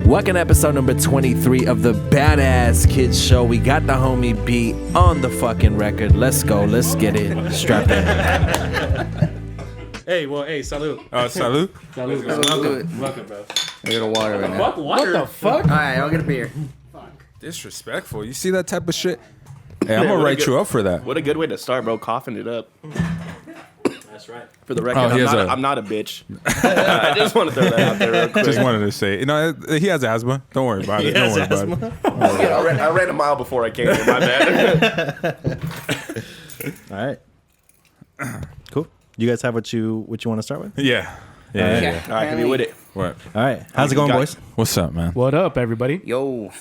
Welcome to episode number 23 of the Badass Kids Show. We got the homie B on the fucking record. Let's go. Let's get it. Strap in. Hey, salute. Salute. Salute. Welcome, bro. I get a water right now. What the fuck? All right, I'll get a beer. Disrespectful. You see that type of shit? Hey, I'm gonna write you up for that. What a good way to start, bro. Coughing it up. That's right. For the record, I'm not a bitch. I just want to throw that out there real quick. Just wanted to say, he has asthma. Don't worry about it. Don't worry about it. I ran a mile before I came here. My bad. All right. Cool. You guys have what you want to start with? Yeah. All right, hit me with it. What? All right. How's it going, boys? What's up, man? What up, everybody? Yo,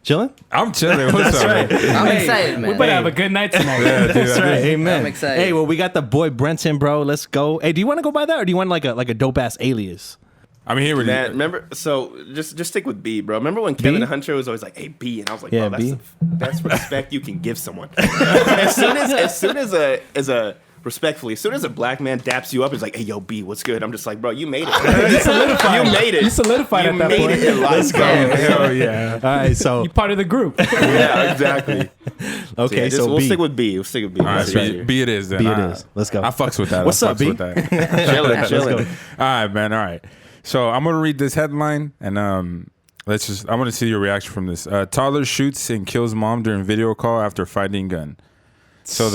Chilling? I'm chilling. What's up? right. I'm excited, man. We better have a good night tonight. Yeah, dude, That's right. Amen. I'm excited. Hey, well, we got the boy Brenton, bro. Let's go. Hey, do you want to go by that, or do you want like a dope ass alias? I mean, here Man, remember? So just stick with B, bro. Remember when Kevin B? Hunter was always like, "Hey, B," and I was like, Yeah, "Bro, that's B. the best respect you can give someone." as soon as a respectfully, as soon as a black man daps you up, he's like, "Hey, yo, B, what's good?" I'm just like, "Bro, you made it. You solidified. You made it. You solidified You at that made point. it in life." Let's go. Hell yeah. All right, so You part of the group. Yeah, exactly. okay, Yeah, so we'll B. stick with B. We'll stick with B. All right, B it is then. B it All right. is. Let's go. I fucks with that. What's I up, fucks B? with that. Chilling. All right, man. All right. So I'm gonna read this headline and I want to see your reaction from this. Toddler shoots and kills mom during video call after finding gun. So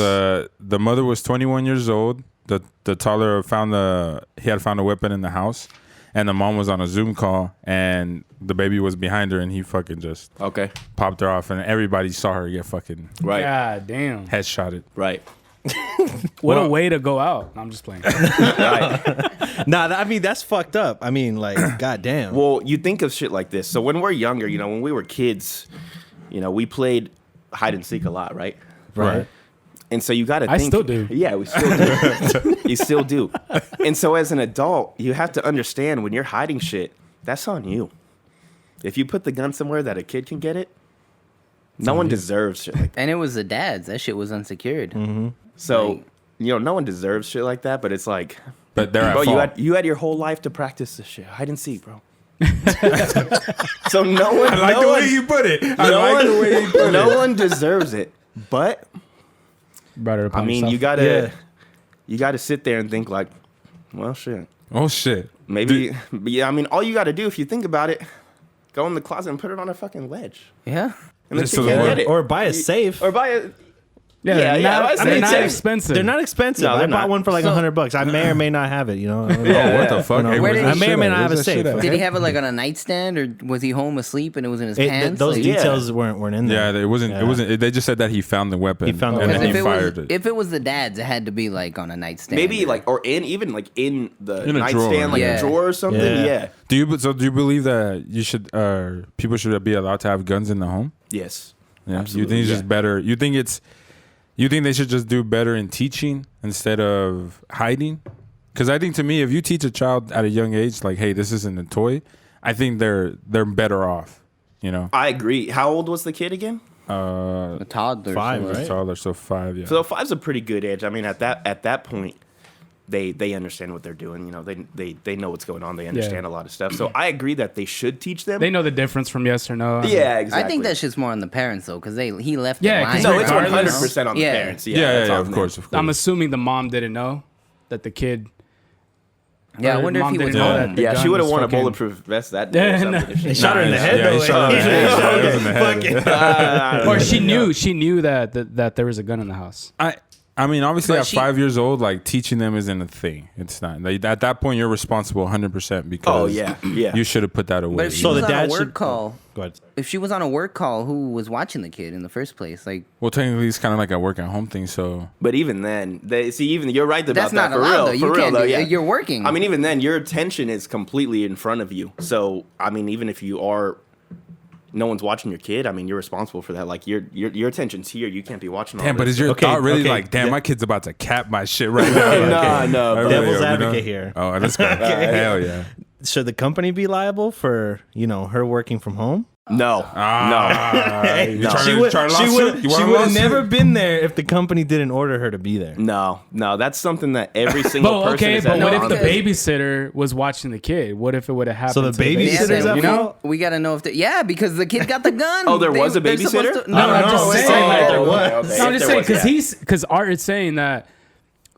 the mother was 21 years old. The toddler had found a weapon in the house, and the mom was on a Zoom call, and the baby was behind her, and he fucking just popped her off, and everybody saw her get fucking God damn. headshotted. Right. What a way to go out. No, I'm just playing. Nah, I mean that's fucked up. I mean, like, goddamn. Well, you think of shit like this. So when we're younger, when we were kids, we played hide and seek a lot, right? Right. And so you got to think. I still do. Yeah, we still do. You still do. And so as an adult, you have to understand when you're hiding shit, that's on you. If you put the gun somewhere that a kid can get it, no one deserves shit like that. And it was the dad's. That shit was unsecured. Mm-hmm. So, no one deserves shit like that, but it's like, But they're bro, at fault. you had your whole life to practice this shit. Hide and seek, bro. So no one. I like the way you put it. No one deserves it, but Brought it upon I mean, yourself. you gotta sit there and think like, well, shit. Oh shit. Maybe, yeah. I mean, all you gotta do if you think about it, go in the closet and put it on a fucking ledge, Yeah. and then Just she so can't the get it, Or buy a safe. or buy it. Yeah, Yeah, they're yeah, not, I they're say not same. expensive. They're not expensive. No, I they're bought not. one for like $100. I may or may not have it. You know. Oh, what the fuck? Hey, Where where's did that he- I may or shit may at? not have Where's a that shit safe. at? Did he have it like on a nightstand, or was he home asleep and it was in his pants? Those Like- details weren't in there. Yeah, it wasn't. It wasn't. They just said that he found the weapon. He found the and weapon. then If he it, fired was, it. if it was the dad's, it had to be like on a nightstand. Maybe or- like, or even like in the In a nightstand, drawer. like Yeah. a drawer or something. Yeah. Yeah. Do you believe that you should people should be allowed to have guns in the home? Yes. Yeah. Absolutely, You think it's yeah. just better? You think they should just do better in teaching instead of hiding? Because I think to me, if you teach a child at a young age, like, hey, this isn't a toy, I think they're better off. I agree. How old was the kid again? a toddler. 5, so- right? Toddler, so 5. Yeah. So 5's a pretty good age. I mean, at that point, they understand what they're doing. They know what's going on. They understand a lot of stuff. So I agree that they should teach them. They know the difference from yes or no. Yeah, exactly. I think that shit's more on the parents though, because he left. Yeah, it 'cause lying. no, it's regardless. 100% on the Yeah. parents. yeah, that's on of them. course. I'm assuming the mom didn't know that the kid. Yeah, I or wonder if mom he was didn't know home. that the Yeah, gun she would have was worn a fucking- bulletproof vest that day. Yeah, or no. something. They shot her in the head Yeah, though. he shot her in the head. Shot her in the head. Fuck it. Or she knew that there was a gun in the house. I mean, obviously, But at she- 5 years old, like teaching them isn't a thing. It's not. Like, at that point, you're responsible 100% because Oh, yeah. you should have put that away. But if she So was the on a dad work should- call, Go ahead. if she was on a work call, who was watching the kid in the first place? Like, Well, technically, it's kind of like a work at home thing. So But even then, you're right about that's that. not For allowed real, though. You for real can't though. do Yeah. You're working. I mean, even then, your attention is completely in front of you. So, I mean, even if you are, no one's watching your kid. I mean, you're responsible for that. Like your attention's here. You can't be watching. All damn, but this. is your Okay, thought really okay. like, damn, my kid's about to cap my shit right now? No, bro. Devil's advocate here. Oh, let's go. Hell yeah. Should the company be liable for her working from home? No, You trying She to would, try to she lawsuit? would, You want she a would have lawsuit? never been there if the company didn't order her to be there. no. That's something that every single But person. okay, has but had what to if the honor. babysitter was watching the kid? What if it would have happened? So the to the babysitter's at you know? fault? We gotta know if because the kid got the gun. Oh, there was a they're supposed babysitter? to- No, I'm just saying, like, there was. No, I'm just There saying was, because Art is saying that,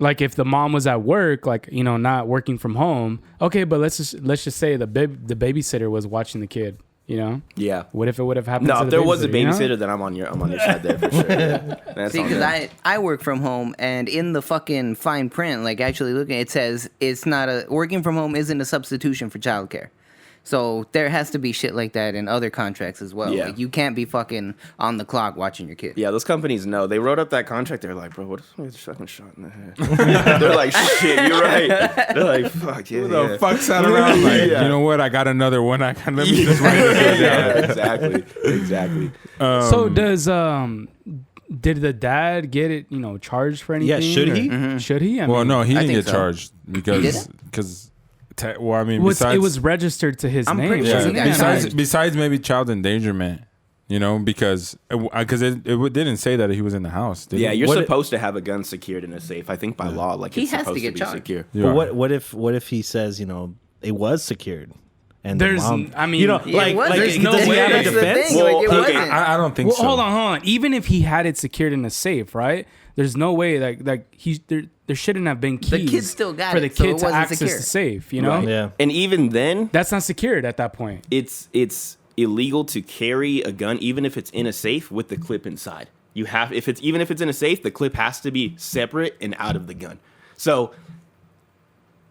like, if the mom was at work, like, you know, not working from home, okay, but let's just say the babysitter was watching the kid, you know. Yeah. What if it would have happened? No, to if the there was a you know? babysitter, then I'm on your side there for sure. That's See, on because them. I work from home, and in the fucking fine print, like actually looking, it says it's not working from home isn't a substitution for childcare. So there has to be shit like that in other contracts as well. Yeah. Like, you can't be fucking on the clock watching your kid. Yeah, those companies know. They wrote up that contract. They're like, bro, what if somebody gets a fucking shot in the head? They're like, shit, you're right. They're like, fuck, yeah. Who the yeah. fuck's that around? Like, Yeah. you know what? I got another one. Let me just write this down. Yeah, exactly. So does did the dad get it, you know, charged for anything? Yeah, should or- he? Should he? I Well, mean, no, he didn't think get so. charged because well, I mean, it was registered to his I'm name. pretty sure wasn't he it? got besides charged. besides maybe child endangerment, you know, because it didn't say that he was in the house. Did Yeah, it? you're What- supposed to have a gun secured in a safe. I think by law, like He it's has to supposed get be charged. secure. You are. But what if he says, you know, it was secured? And There's- the mom, I mean, you know, yeah, like, it was. like There's no does he way. have a That's the defense? thing. Like, it Well, wasn't. I don't think Well, so. hold on. Even if he had it secured in a safe, right? There's no way there shouldn't have been keys. The kid still got for the it, so kid it to wasn't access secure. the safe. You know, Right. Yeah. And even then, that's not secured at that point. it's illegal to carry a gun even if it's in a safe with the clip inside. You have if it's in a safe, the clip has to be separate and out of the gun. So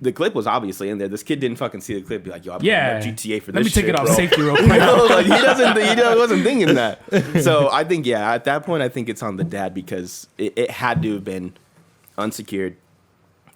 the clip was obviously in there. This kid didn't fucking see the clip. Be like, yo, I'm Yeah, going to GTA for this. Let me take shit, it off bro. safety real You quick. know, like he wasn't thinking that. So I think at that point I think it's on the dad because it had to have been unsecured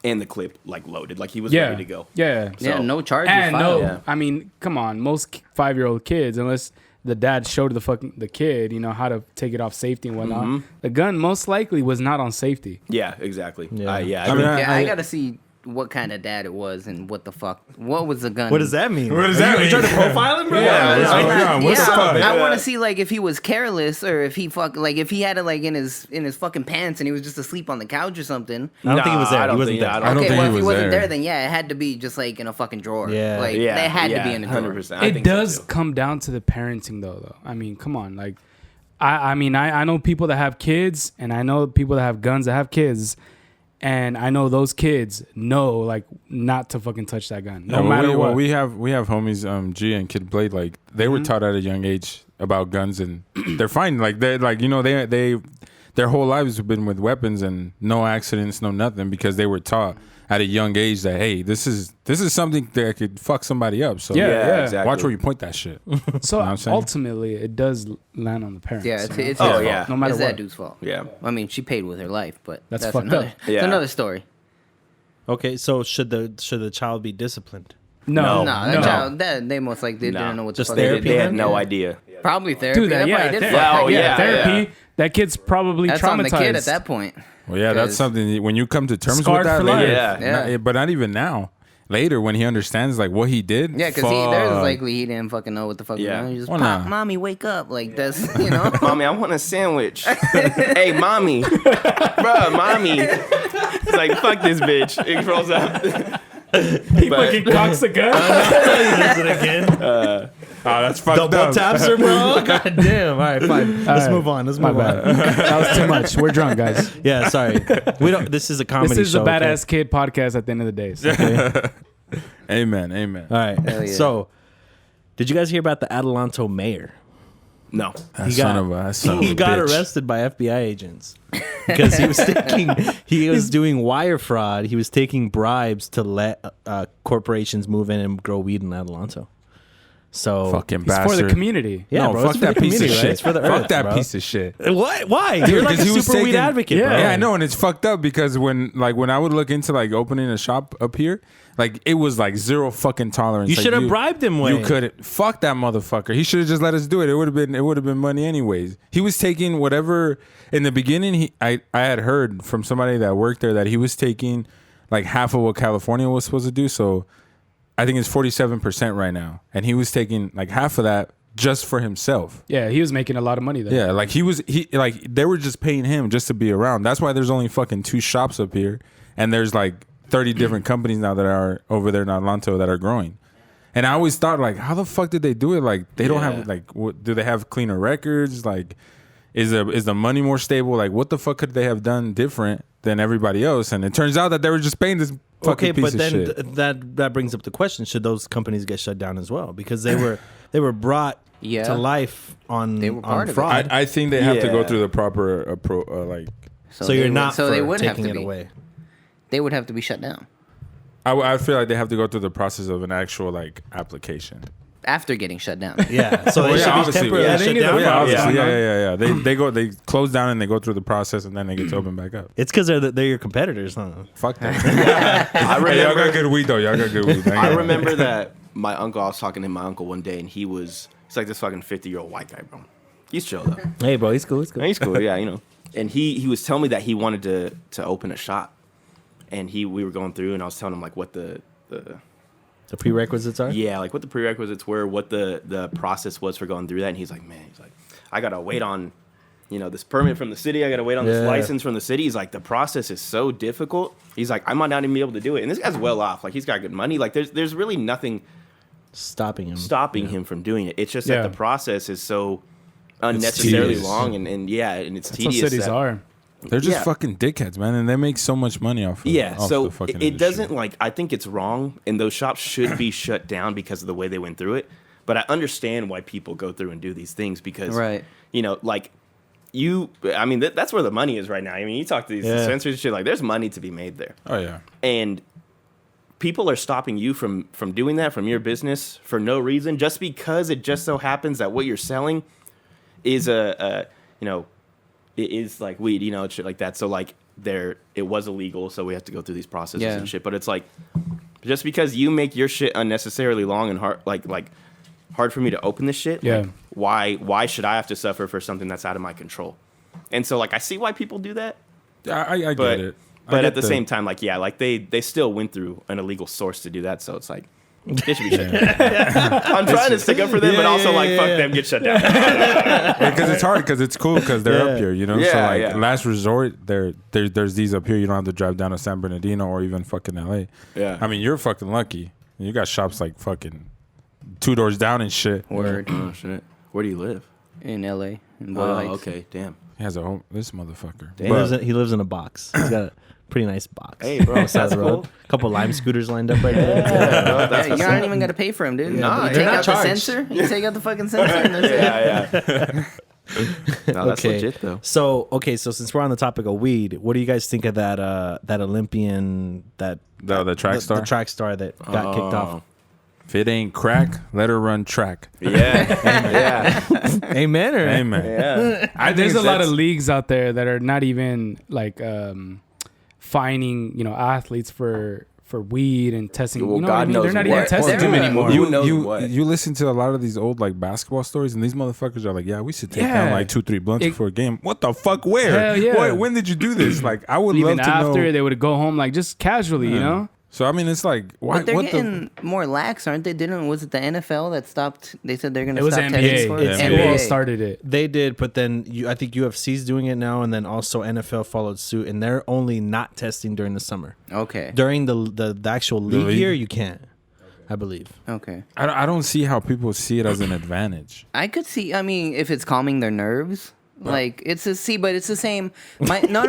and the clip like loaded, like he was ready to go. Yeah, Yeah, So- no charges and filed. no, Yeah. I mean, come on, most 5-year-old kids, unless the dad showed the kid, you know, how to take it off safety and whatnot. Mm-hmm. The gun most likely was not on safety. Yeah, exactly. Yeah. I I mean, agree. Yeah, I gotta see what kind of dad it was and what the fuck. What was the gun? What does that mean? What does that mean? Trying to profile him, bro? Yeah, what's I'm going not- on? What's yeah, the fuck? I want to see like if he was careless or if he if he had it like in his fucking pants and he was just asleep on the couch or something. I don't think he was there. I He don't wasn't think- there. I don't I don't Okay, think well he if he was wasn't there. there, then yeah, it had to be just like in a fucking drawer. Yeah. like Yeah, they had to be in a drawer. 100%. I It think so, does too. come down to the parenting though. I mean, come on, like I mean I know people that have kids and I know people that have guns that have kids. And I know those kids know like not to fucking touch that gun, no Yeah, well, matter we, what. well, we have homies, G and Kid Blade. Like they were taught at a young age about guns, and they're fine. Like they like you know they their whole lives have been with weapons and no accidents, no nothing because they were taught at a young age that hey, this is something that could fuck somebody up. So Yeah, exactly. watch where you point that shit. So know what I'm saying? ultimately, it does land on the parents. Yeah, you know? it's Oh, his fault. yeah. No matter it's what. that dude's fault. Yeah. I mean, she paid with her life, but That's that's fucked another, up. It's Yeah. another story. Okay, so should the child be disciplined? No, No, that child, they most likely didn't know what the Just fuck therapy They they had did. no idea. Probably therapy. do that. They Yeah, probably did ther- fuck Well, that yeah, kid. therapy. That kid's probably That's traumatized. on the kid at that point. Well, yeah, that's Because- something when you come to terms Scarred with that for later. life. Yeah. But not even now. Later, when he understands like what he did. Yeah, because there's fuck. likely he didn't fucking know what the fuck was Yeah. going on. He just, Well, Pop, nah. mommy, wake up. Like, that's, you know. Mommy, I want a sandwich. Hey, mommy. Bruh, mommy. It's like, fuck this bitch. It rolls out. He fucking cocks the gun. Is it again? Oh, that's fucked Double up. taps her, bro. God damn. All right, fine. Let's right. move on. Let's My move on. bad. That was too much. We're drunk, guys. Yeah, sorry. We don't. This is a comedy This is show. a badass kid podcast at the end of the day. So. Amen. All right. Hell yeah. So, did you guys hear about the Adelanto mayor? No. That son of a He got bitch. arrested by FBI agents because he was doing wire fraud. He was taking bribes to let corporations move in and grow weed in Adelanto. So Fucking It's bastard. for the community. Yeah, no, bro, fuck it's for that the piece of community, right? shit. It's for the fuck earth, that bro. piece of shit. What? Why? You're like a 'cause he was super weed taking- advocate, bro. Yeah, I know, and it's fucked up because when I would look into like opening a shop up here, like it was like zero fucking tolerance. You Like, should have bribed him, You Wayne. couldn't. Fuck that motherfucker. He should have just let us do it. It would have been money anyways. He was taking whatever in the beginning. I had heard from somebody that worked there that he was taking like half of what California was supposed to do. So I think it's 47% right now, and he was taking like half of that, just for himself. Yeah, he was making a lot of money there. Yeah, like they were just paying him just to be around. That's why there's only fucking 2 shops up here, and there's like 30 different companies now that are over there in Atlanta that are growing. And I always thought, like, how the fuck did they do it? Like, they don't have, like, what, do they have cleaner records? Like, is the money more stable? Like, what the fuck could they have done different than everybody else? And it turns out that they were just paying this fucking piece of shit. But then that brings up the question: should those companies get shut down as well? Because they were brought to life on They were part of it. fraud. I think they have to go Yeah. through the proper, like... So you're not So for they would have taking to it be. away. They would have to be shut down I feel like they have to go through the process of an actual, like, application. after getting shut down. Yeah. So Well, they yeah, should be obviously. temporarily Yeah, they shut need down. to- Yeah, obviously. Yeah. Yeah. They close down and they go through the process and then they get to open back up. It's because they're your competitors, huh? Fuck that. I Hey, y'all remember. got good weed though. Y'all got good weed. I remember that my uncle. I was talking to my uncle one day, and he's like this fucking 50-year-old white guy, bro. He's chill though. Hey, bro, he's cool. He's cool. And he's cool, yeah, you know. And he was telling me that he wanted to open a shop, and we were going through, and I was telling him like what the The prerequisites are. yeah, like what the prerequisites were, what the process was for going through that, and he's like, I gotta wait on, this permit from the city, I gotta wait on this Yeah. license from the city. He's like, the process is so difficult. He's like, I might not even be able to do it. And this guy's well off, like he's got good money, like there's really nothing Stopping him. him from doing it. It's just Yeah. that the process is so unnecessarily tedious. long and it's That's how tedious. cities that- are. They're just Yeah. fucking dickheads, man, and they make so much money off. Yeah, off so the fucking it industry. doesn't like I think it's wrong, and those shops should be shut down because of the way they went through it. But I understand why people go through and do these things because, Right. like I mean, that's where the money is right now. I mean, you talk to these Yeah. dispensaries and shit, like there's money to be made there, Oh yeah. and people are stopping you from doing that from your business for no reason, just because it just so happens that what you're selling is it is like weed, and shit like that. So like it was illegal, so we have to go through these processes Yeah. and shit. But it's like just because you make your shit unnecessarily long and hard, like hard for me to open this shit. Yeah. Like, why should I have to suffer for something that's out of my control? And so like I see why people do that, I but get it. I but get at the same time, like like they still went through an illegal source to do that. So it's like. They should be shut down. I'm trying to stick up for them, but also fuck them, get shut down. because it's hard because it's cool because they're up here, so Yeah, like yeah. last resort, there's these up here. You don't have to drive down to San Bernardino or even fucking LA. Yeah. I mean, you're fucking lucky. You got shops like fucking 2 doors down and shit. Word Oh shit. Where do you live? in LA. In Boyle Oh, Heights. okay, damn. He has a home. This motherfucker. He lives in a box. He's got a pretty nice box. Hey, bro, on the side of that's the road. cool. A couple lime scooters lined up right there. Yeah, you don't even got to pay for them, dude. Nah, you they're take not out the charged. sensor. You take out the fucking sensor. And that's it. Yeah. No, that's Okay. legit though. So since we're on the topic of weed, what do you guys think of that Olympian the track star? the track star that got kicked off? If it ain't crack, let her run track. Yeah. Amen or Amen. Yeah. There's a lot of that's- leagues out there that are not even like fining athletes for weed and testing. Well, what God I mean? knows They're not even what. testing They're them not. anymore. Who knows you, what? you listen to a lot of these old like basketball stories, and these motherfuckers are like, "Yeah, we should take down Yeah. like 2-3 blunts It- before a game." What the fuck? Where? Hell yeah. When did you do this? Like, I would Even love to after know. they would go home like just casually, So I mean, it's like, why? But they're What getting more lax, aren't they? Was it the NFL that stopped? They said they're going it to was stop testing NBA. for Yeah, it. NBA. School NBA. started it. They did, but then I think UFC's doing it now, and then also NFL followed suit, and they're only not testing during the summer. Okay. During the actual league league? year, you can't. I believe. Okay. I don't see how people see it as an advantage. I could see. I mean, if it's calming their nerves, like it's but it's the same. No.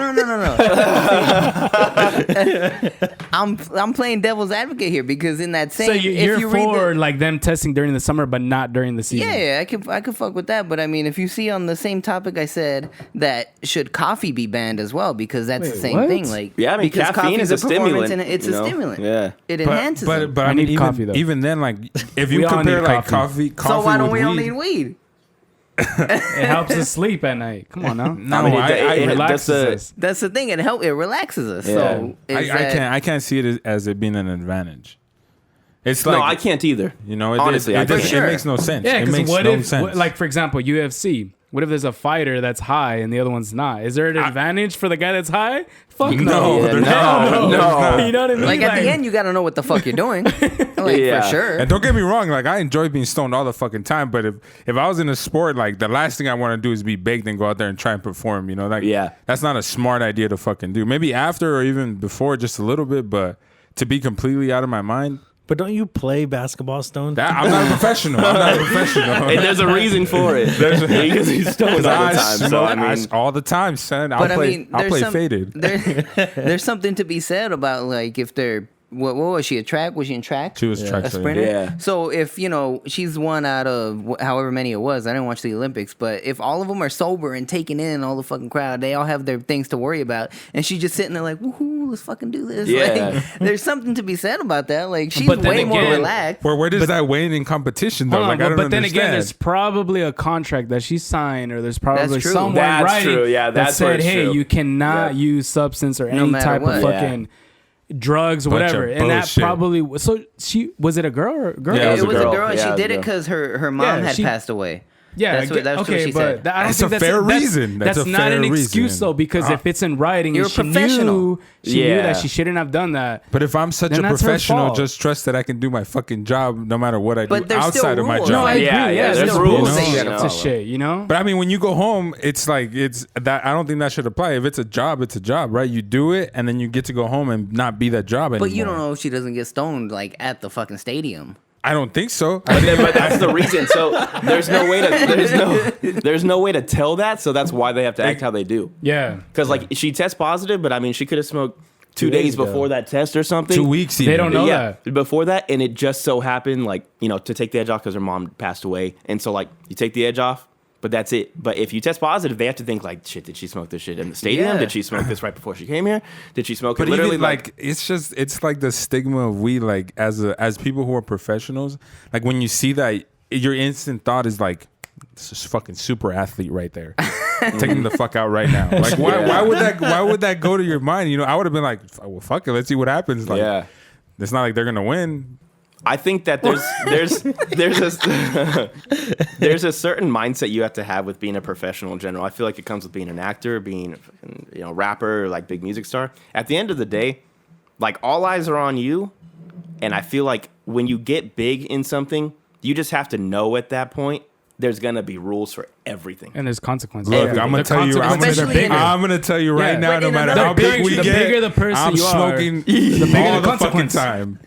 I'm playing devil's advocate here because in that same. So if you're you read for the, like them testing during the summer, but not during the season. yeah, I could fuck with that. But I mean, if you see on the same topic, I said that should coffee be banned as well because that's the Wait, same what? thing. Like Yeah, I mean, because caffeine coffee is a stimulant. It's a stimulant. Yeah. It enhances it. But I I mean, need coffee, though. even then, like if We you all compare need like coffee. coffee So why don't with we all weed, need weed? It helps us sleep at night. Come on now. No, I mean, It relaxes that's us. That's the thing. It relaxes us. Yeah. So is that- I can't see it as it being an advantage. It's like No, I can't either. You know, Honestly, I it can't. doesn't- Sure. it makes no sense. Yeah, it because makes what no if, sense. like for example, UFC, What if there's a fighter that's high and the other one's not? Is there an advantage for the guy that's high? Fuck no. there's no. You know what I mean? Like at the end, you got to know what the fuck you're doing. Like Yeah. for sure. And don't get me wrong, like I enjoy being stoned all the fucking time, but if I was in a sport, like the last thing I want to do is be baked and go out there and try and perform, you know? Like Yeah. that's not a smart idea to fucking do. Maybe after or even before just a little bit, but to be completely out of my mind, But don't you play basketball stoned? I'm not a professional. I'm not a professional. And there's a reason for it. Because he's stoned all the time. So I mean, all the time, son. But I'll play faded. There's something to be said about like if they're what was she a track? Was she in track? She was track a star, sprinter. yeah. So if she's one out of however many it was, I didn't watch the Olympics, but if all of them are sober and taking in all the fucking crowd, they all have their things to worry about, and she's just sitting there like, woohoo, let's fucking do this. Yeah. Like, there's something to be said about that. Like she's But then way more again- relaxed. Where does that weigh in competition though? Hold on, Like I don't but then again, understand. there's probably a contract that she signed, or there's probably That's true. someone That's writing true, yeah, that that's where said, it's "Hey, true. you cannot use substance or any matter type what. of fucking drugs, Bunch whatever." of And that bullshit. probably so she was it a girl or a girl? Yeah, It was a girl, and Yeah, she it was did a it girl. because her mom Yeah, had she- passed away. Yeah, That's what okay, she but said. I don't That's think a fair reason. That's That's a not fair an reason. excuse though, because if it's in writing, You're and a she professional. knew that Yeah. she shouldn't have done that. But if I'm such Then a that's her professional, fault. just trust that I can do my fucking job no matter what I do But there's still outside of my rules. job. No, I agree. Yeah, Yeah, yeah, there's there's rules rules to that you gotta to follow. shit, you know. But I mean, when you go home, it's like it's that. I don't think that should apply. If it's a job, it's a job, right? You do it, and then you get to go home and not be that job anymore. But you don't know if she doesn't get stoned like at the fucking stadium. I don't think so. but that's the reason. So there's no way to tell that. So that's why they have to act how they do. Yeah, Because like she tests positive, but I mean she could have smoked 2 days days ago. before that test or something. 2 weeks. They Even. don't know yeah, that. before that, and it just so happened like to take the edge off because her mom passed away, and so like you take the edge off. But that's it. But if you test positive, they have to think like, shit, did she smoke this shit in the stadium? Yeah. Did she smoke this right before she came here? Did she smoke But it literally even like it's like the stigma of weed. Like as people who are professionals, like when you see that, your instant thought is like, this is fucking super athlete right there. Take him the fuck out right now. Like why would that go to your mind? I would have been like, well, fuck it, let's see what happens. Like, Yeah. it's not like they're gonna win. I think that there's a certain mindset you have to have with being a professional in general. I feel like it comes with being an actor, being a rapper, or like big music star. At the end of the day, like all eyes are on you, and I feel like when you get big in something, you just have to know at that point there's gonna be rules for everything. and there's consequences. Look, Yeah. I'm gonna The tell you, consequences are bigger. I'm gonna tell you right Yeah. now, But no in matter another how big we the get, bigger the person I'm you are, smoking the bigger all the the fucking consequence. time.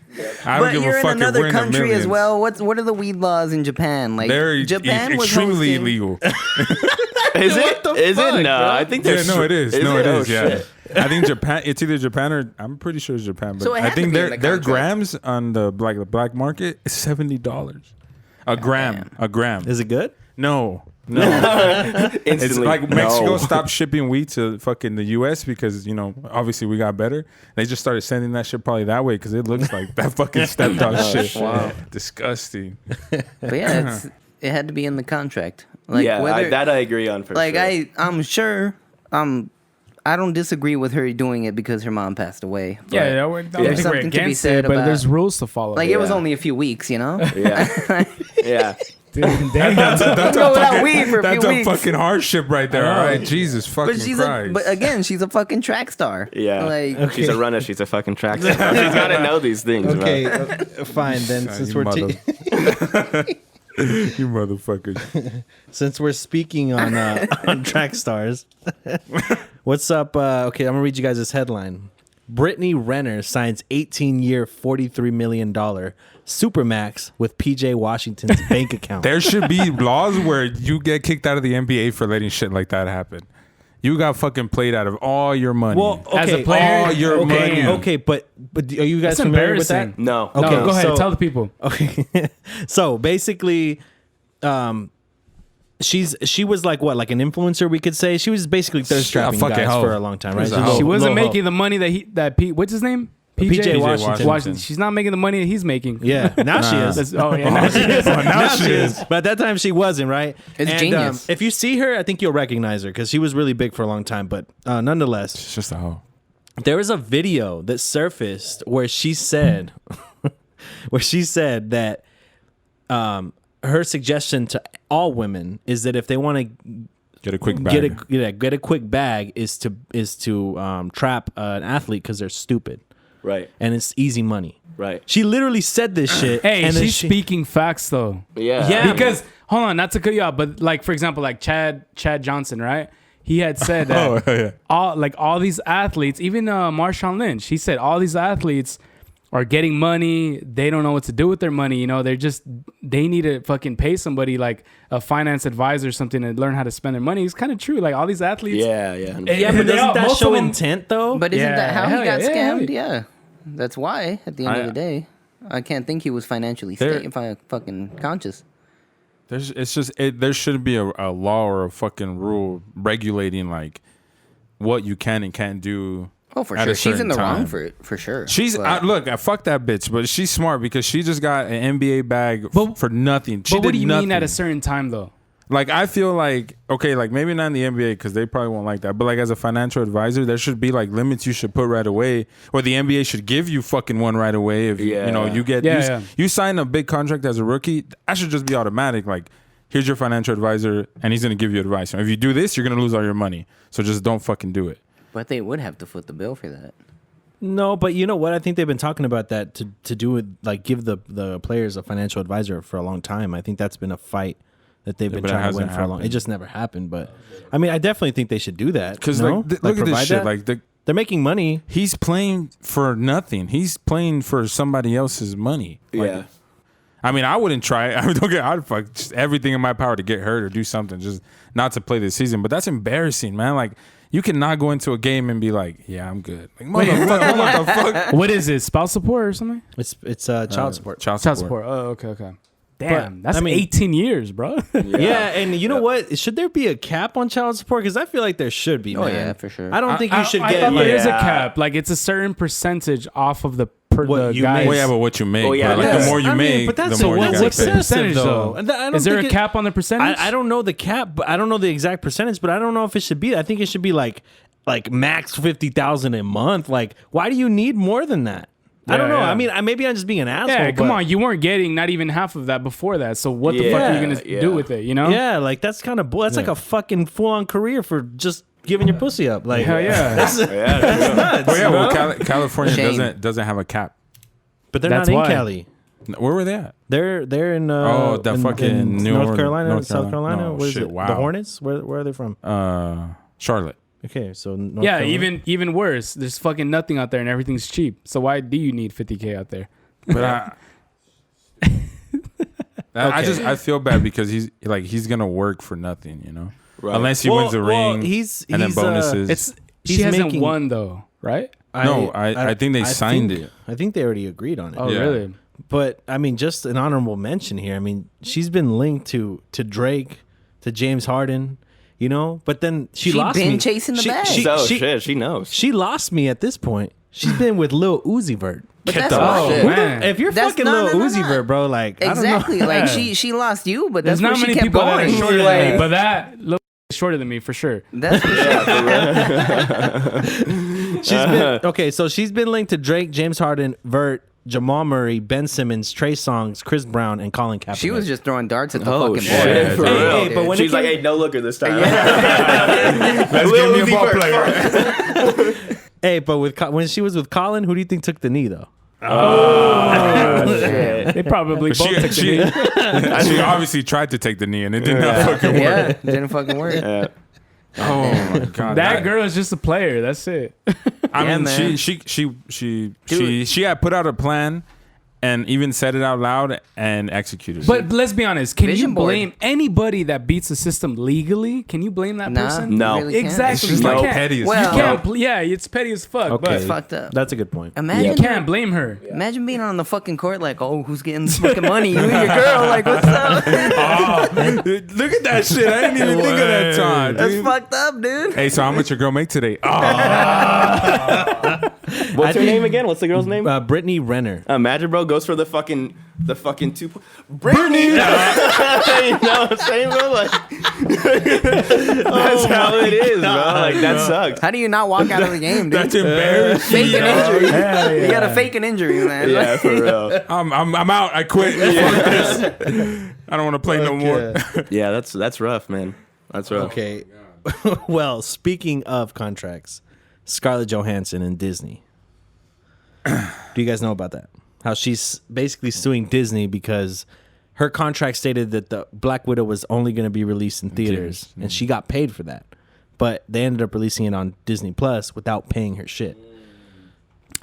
I don't But give you're a in fuck if we're another in the country as millions. well. What are the weed laws in Japan? Like They're Japan was extremely hosting- illegal. Is it? Is it? No, I think Yeah, there's. no, it is. No, it Oh, is. Yeah, shit. I think Japan. It's either Japan or I'm pretty sure it's Japan. But So it I had to think be in their the their contract. grams on the black market is $70 a gram. damn. A gram. Is it good? No. It's Instantly, like Mexico no. stopped shipping weed to fucking the U.S. because obviously we got better. They just started sending that shit probably that way because it looks like that fucking stepped on shit. wow. Disgusting. But yeah, it had to be in the contract. Like Yeah, whether, that I agree on for like sure. I'm sure I don't disagree with her doing it because her mom passed away. But Yeah, I don't think we're something to be against said it, but about- there's rules to follow. like it was Yeah. only a few weeks, Yeah, yeah. Dude, damn. That's Go without weed for a that's few a weeks. fucking hardship right there. All right, Jesus fucking But she's Christ. but again, she's a fucking track star. Yeah, Like she's a runner. She's a fucking track star. She's got to know these things. Okay, bro. fine then. Since you we're you motherfuckers. since we're speaking on track stars, what's up? Okay, I'm gonna read you guys this headline. Brittany Renner signs 18-year, $43 million Supermax with PJ Washington's bank account. There should be laws where you get kicked out of the NBA for letting shit like that happen. You got fucking played out of all your money. Well, okay, As a player, all your okay, money. okay, but are you guys That's familiar with that? embarrassing. No. No, Okay, go ahead. so- Tell the people. Okay, so basically, she was like what, like an influencer, we could say. She was basically thirst trapping fucking guys hoe. for a long time, right? She's a hoe. She wasn't Little making hoe. the money that Pete. What's his name? PJ Washington. Washington. She's not making the money that he's making. Yeah, now she is. That's- oh yeah. now she is. now she is. But at that time she wasn't, right? It's and, genius. If you see her, I think you'll recognize her because she was really big for a long time. But nonetheless, It's just a hoe. there was a video that surfaced where she said, that her suggestion to all women is that if they want to Get a quick bag. get a quick bag is to trap an athlete because they're stupid, Right. and it's easy money. Right. She literally said this shit. Hey, and then she's speaking facts though. Yeah. Yeah. Because hold on, not to cut you out, but like for example, like Chad Johnson, right? He had said that all these athletes, even Marshawn Lynch, he said all these athletes are getting money. They don't know what to do with their money. You know, they need to fucking pay somebody like a finance advisor or something to learn how to spend their money. It's kind of true. Like all these athletes. Yeah. Yeah, but They doesn't all- that most show of them- intent though? But isn't Yeah, that how he hell got yeah, scammed? yeah. Yeah. That's why, at the end of the day. I can't think he was financially fucking conscious. There shouldn't be a law or a fucking rule regulating like what you can and can't do. Oh, for at sure. a She's in the certain wrong time. for it, for sure. Look, I fuck that bitch, but she's smart because she just got an NBA bag for nothing. She But what did do you nothing. mean at a certain time though? Like I feel like okay, like maybe not in the NBA because they probably won't like that. But like as a financial advisor, there should be like limits you should put right away, or the NBA should give you fucking one right away. If you know you get you sign a big contract as a rookie, that should just be automatic. Like here's your financial advisor, and he's gonna give you advice. And if you do this, you're gonna lose all your money. So just don't fucking do it. But they would have to foot the bill for that. No, but you know what? I think they've been talking about that to do with like give the players a financial advisor for a long time. I think that's been a fight that they've been but it trying to win hasn't for a long. It happened. just never happened. But I mean, I definitely think they should do that Because no? look at this provide shit. that. Like They're making money. he's playing for nothing. He's playing for somebody else's money. Like, Yeah. I mean, I wouldn't try it. I mean, don't get. I'd fuck just everything in my power to get hurt or do something, just not to play this season. But that's embarrassing, man. Like you cannot go into a game and be like, "Yeah, I'm good." Like, motherfucker, what the fuck? What is it? Spouse support or something? It's child support. Child Child support. support. Oh, okay. Damn, But, that's 18 years, bro. Yeah, and you know what? Should there be a cap on child support? Because I feel like there should be. Oh, man. yeah, for sure. I don't think you should I get. thought there is a Yeah. cap. Like it's a certain percentage off of the What you guys. make. Well, yeah, but what you make? Oh, yeah, bro. Like yeah. the more you I mean, make, but that's the more so you what's got what's the to pay. percentage though? And I don't Is there a think cap on the percentage? I don't know the cap, but I don't know the exact percentage. But I don't know if it should be. I think it should be like max 50,000 a month. Like, why do you need more than that? I don't know. yeah. I mean, maybe I'm just being an asshole. Yeah, come but- on. You weren't getting not even half of that before that. So what the fuck are you gonna Yeah. do with it? You know? Yeah, like that's kind of that's like a fucking full on career for just giving your pussy up. Like, Hell yeah. that's Yeah. nuts. Oh yeah, well, bro. California Shame. doesn't have a cap. But they're That's not why. in Cali. Where were they at? They're in The fucking in New North Orleans- Carolina, North South Carolina. Carolina. What is Shit, it? wow. The Hornets? Where are they from? Charlotte. Okay, so North Yeah, Carolina. even worse. There's fucking nothing out there and everything's cheap. So why do you need 50K out there? But I feel bad because he's gonna work for nothing, you know. Right. Unless he wins a ring, he's and then bonuses. It's He's she hasn't making- won though, right? I think they signed it. I think they already agreed on it. Oh, Yeah. really? But I mean, just an honorable mention here. I mean, she's been linked to Drake, to James Harden, you know. But then she lost been me. chasing the bag. Shit, she knows. She lost me at this point. She's been with Lil Uzi Vert. But that's Oh, bullshit. man. If you're That's- fucking no, Lil no, Uzi no. Vert, bro, like Exactly. I don't know. Like Yeah. she lost you, but There's that's where not she many kept people that going. are shorter Like, than me, but that Lil shorter than me for sure. that's for sure. She's been okay. So she's been linked to Drake, James Harden, Vert, Jamal Murray, Ben Simmons, Trey Songz, Chris Brown, and Colin Kaepernick. She was just throwing darts at the Oh, fucking shit, board. for real. Dude. But when She's it like, came- hey, no looker this time. Let's give me a ball player. Hey, but when she was with Colin, who do you think took the knee though? They probably both took She obviously tried to take the knee and it did not fucking work. Yeah, didn't fucking work. Oh my god, That girl is just a player. That's it. I Yeah, mean, man. she had put out a plan and even said it out loud and executed. But let's be honest. Can Vision you board. blame anybody that beats the system legally? Can you blame that Nah, person? you No. really can't. Exactly. it's just You like can't- petty as Well- You fuck. can't. Yeah, it's petty as fuck. Okay. It's fucked up. That's a good point. Imagine But you can't blame her. Imagine being on the fucking court like, oh, who's getting this fucking money? You and your girl, like, what's up? Look at that shit. I didn't even think of that time. That's dude. fucked up, dude. Hey, so how much your girl make today? Oh, What's her name again? What's the girl's name? Brittany Renner. Imagine, bro, goes for the fucking 2. Brittany! You know what I'm saying, bro? Like, that's how it is, bro. Like, that sucks. How do you not walk out of the game, dude? that's embarrassing. Fake an injury. You gotta fake an injury, man. Yeah, for real. I'm out. I quit. Fuck this. I don't want to play no more. Yeah, that's rough, man. That's right. Okay. Well, speaking of contracts, Scarlett Johansson and Disney. Do you guys know about that? How she's basically suing Disney because her contract stated that the Black Widow was only going to be released in theaters, and she got paid for that. But they ended up releasing it on Disney Plus without paying her shit.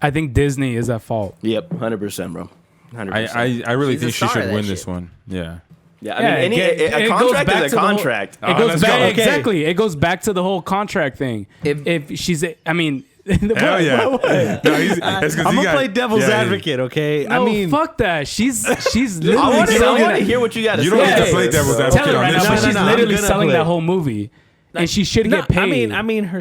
I think Disney is at fault. Yep, 100%, bro. 100%. I really She's a think she star of should that win shit. this one. Yeah. Yeah, I mean, a it goes contract back is to a the whole- contract. It goes let's back go. exactly. It goes back to the whole contract thing. If she's, I mean, Hell yeah. No, it's 'cause I'm he gonna got- play devil's yeah, advocate, okay? no, I mean, fuck that. She's I literally want selling to that. hear what you got to say. You don't get to Hey, play devil's so- advocate Tell her on right this now, but shit. she's I'm literally gonna selling play. that whole movie, and she should no, get paid. I mean,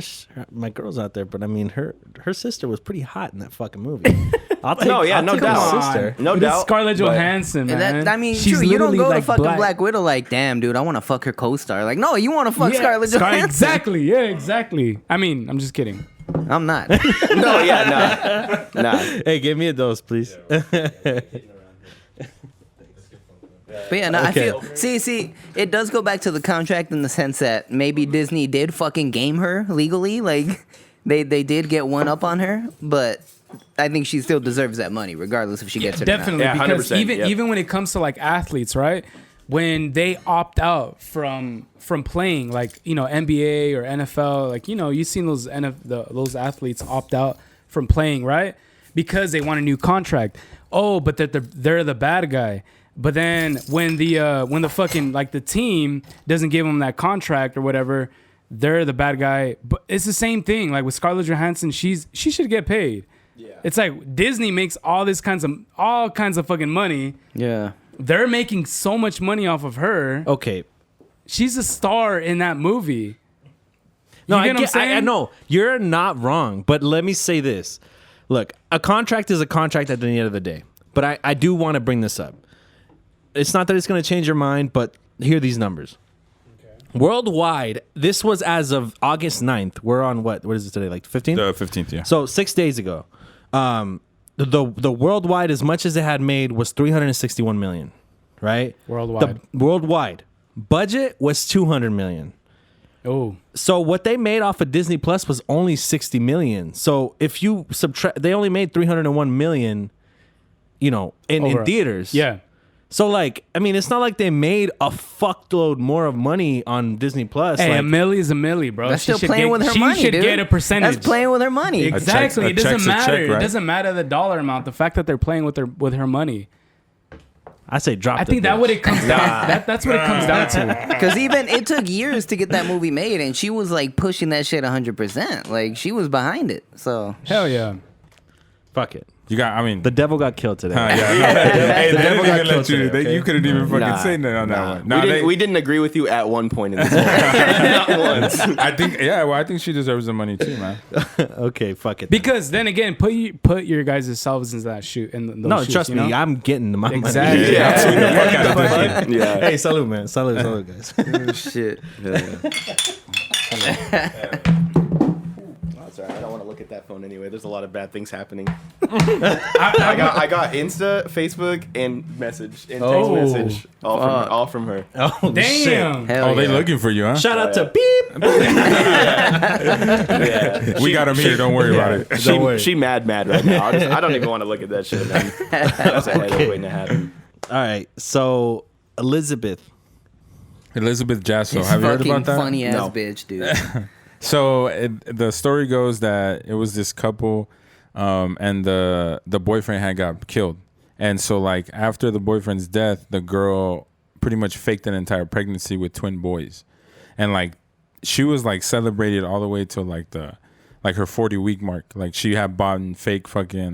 my girl's out there, but I mean, her sister was pretty hot in that fucking movie. I'll take, No, yeah, I'll no take her doubt. sister. No But it's doubt. Scarlett but- Johansson, man. And that, I mean, She's true, you don't literally go to like fucking Black Widow like, damn, dude, I want to fuck her co-star. Like, no, you want to fuck Scarlett Johansson. Exactly. Yeah, exactly. I mean, I'm just kidding. I'm not. No, yeah, nah. Hey, give me a dose, please. But yeah, no, Okay. I feel. See, it does go back to the contract in the sense that maybe Disney did fucking game her legally. Like, they did get one up on her, but I think she still deserves that money, regardless if she gets it or not. Definitely, Yeah, because 100%, yep. even when it comes to like athletes, right? When they opt out from playing, like, you know, NBA or NFL, like, you know, you've seen those those athletes opt out from playing, right? Because they want a new contract. Oh, but they're the bad guy. But then when the fucking, like, the team doesn't give them that contract or whatever, they're the bad guy. But it's the same thing. Like with Scarlett Johansson, she should get paid. Yeah. It's like Disney makes all kinds of fucking money. Yeah. They're making so much money off of her. Okay. She's a star in that movie. No, You I get what I'm saying? I know you're not wrong, but let me say this: look, a contract is a contract at the end of the day. But I do want to bring this up. It's not that it's going to change your mind, but here are these numbers. Okay. Worldwide, this was as of August 9th. We're on what? What is it today? Like 15th? The 15th, yeah. So 6 days ago. The worldwide, as much as it had made, was 361 million, right? Worldwide. The worldwide budget was 200 million. Oh, So what they made off of Disney Plus was only 60 million. So if you subtract, they only made 301 million, you know, in theaters. yeah. So like, I mean, it's not like they made a fuckload more of money on Disney Plus. Hey, like, a milli is a milli, bro. That's She still should playing get- with her she money, should dude. get a percentage. That's playing with her money. Exactly. A It doesn't check's a matter. check, right? It doesn't matter the dollar amount. The fact that they're playing with her money. I say drop. I think that's what it comes down. That's what it comes down to. Because even it took years to get that movie made, and she was like pushing that shit 100%. Like, she was behind it. So Hell yeah. Fuck it. You got, I mean, The devil got killed today. yeah, hey, they devil didn't got even let killed you. today, okay? You couldn't even fucking Nah, say nothing on that one. we, Nah, we didn't agree with you at one point in this. Not once. I think, yeah. Well, I think she deserves the money too, man. Okay, fuck it. Because then again, put your guys' selves into that shoot. In those no, shoes, trust you me, know? I'm getting my Exactly. money. Yeah, absolutely. The fuck out of this. Yeah. Hey, salute, man. Salute, guys. shit. That's all right. I don't want to look at that phone anyway. There's a lot of bad things happening. I got Insta, Facebook, and message and text message all from her. Oh, Damn. shit. Hell Oh, they yeah. looking for you, huh? Shout out to Beep. Yeah. We got them here. Don't worry about it. Don't worry. She mad right now. I don't even want to look at that shit, man. That's a headache waiting to happen. All right, so Elizabeth. Elizabeth Jasso. This Have you heard fucking about that? funny ass No. bitch, dude. So the story goes that it was this couple, and the boyfriend had got killed, and so like after the boyfriend's death, the girl pretty much faked an entire pregnancy with twin boys, and like she was like celebrated all the way to like her 40-week mark. Like she had bought fake fucking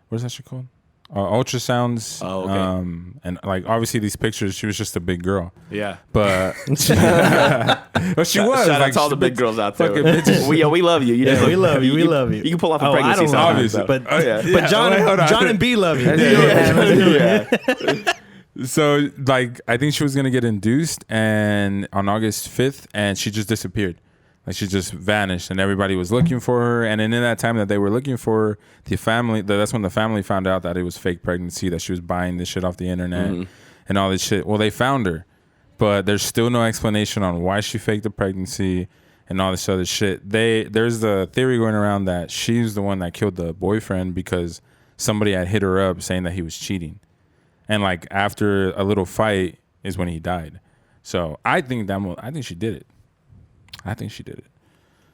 what is that shit called? Ultrasounds. Oh, okay. And like obviously these pictures, she was just a big girl. Yeah. But well, she was. Shout out like, to all the big girls out there. fucking bitches. We love you. You just we love you. We love you. You can pull off a Oh, I pregnancy don't love you, sometimes. but- though. But John, wait, hold on. John and B love you. yeah. So like I think she was gonna get induced and on August 5th, and she just disappeared. Like she just vanished, and everybody was looking for her. And then in that time that they were looking for her, that's when the family found out that it was fake pregnancy, that she was buying this shit off the internet and all this shit. Well, they found her, but there's still no explanation on why she faked the pregnancy and all this other shit. There's the theory going around that she's the one that killed the boyfriend because somebody had hit her up saying that he was cheating. And like after a little fight is when he died. So I think she did it. I think she did it.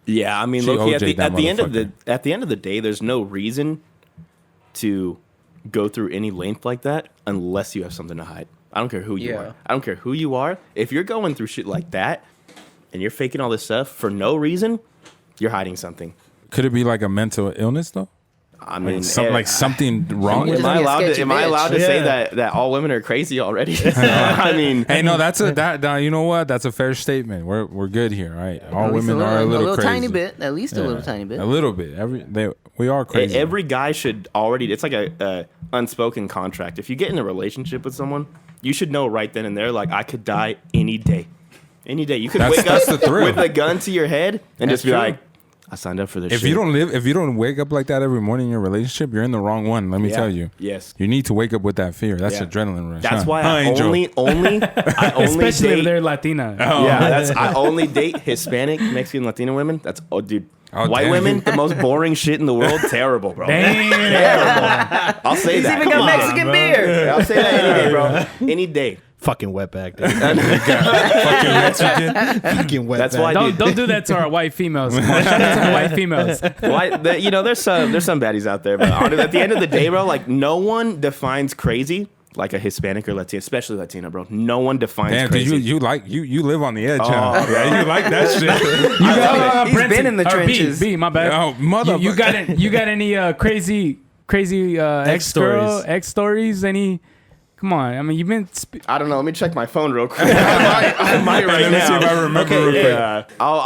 Yeah, I mean, She look, OJ'd at that the end of motherfucker. the day, there's no reason to go through any length like that unless you have something to hide. I don't care who you are. I don't care who you are. If you're going through shit like that and you're faking all this stuff for no reason, you're hiding something. Could it be like a mental illness though? I mean, Like something wrong with am I it? allowed to? sketchy Am I allowed to bitch. say Yeah. that all women are crazy already? I mean, Hey, no, you know what? That's a fair statement. We're good here, right? All At least women are a little crazy. tiny bit. At least a little tiny bit. A little bit. We are crazy. every guy should already. It's like a unspoken contract. If you get in a relationship with someone, you should know right then and there. Like, I could die any day. Any day. You could wake That's up the thrill. with a gun to your head and That's just be true. like, I signed up for this. If shit. you don't wake up like that every morning in your relationship, you're in the wrong one. Let me Yeah. tell you. Yes. You need to wake up with that fear. That's Yeah. adrenaline rush. That's huh? why Huh, I Angel? only Especially if date. they're Latina. Yeah, I only date Hispanic, Mexican, Latino women. That's dude. Oh, White damn. women, the most boring shit in the world. Terrible, bro. Damn. I'll say He's that. even Come got on, Mexican bro. beer. I'll say that any day, bro. Any day. Fucking wetback, dude. Fucking Mexican. Fucking wetback. That's why. Don't do that to our white females. Come on, shout out to the white females. There's some baddies out there, but at the end of the day, bro, like no one defines crazy like a Hispanic or Latino, especially Latina, bro. No one defines Damn, crazy. you live on the edge, huh? Oh, Yeah, you like that shit. He's been in the trenches. B, my bad. Oh, motherfucker. You got any crazy ex stories? Any? Come on. I mean, you've been. I don't know. Let me check my phone real quick. I might right Let me now. see if I remember real quick. Yeah.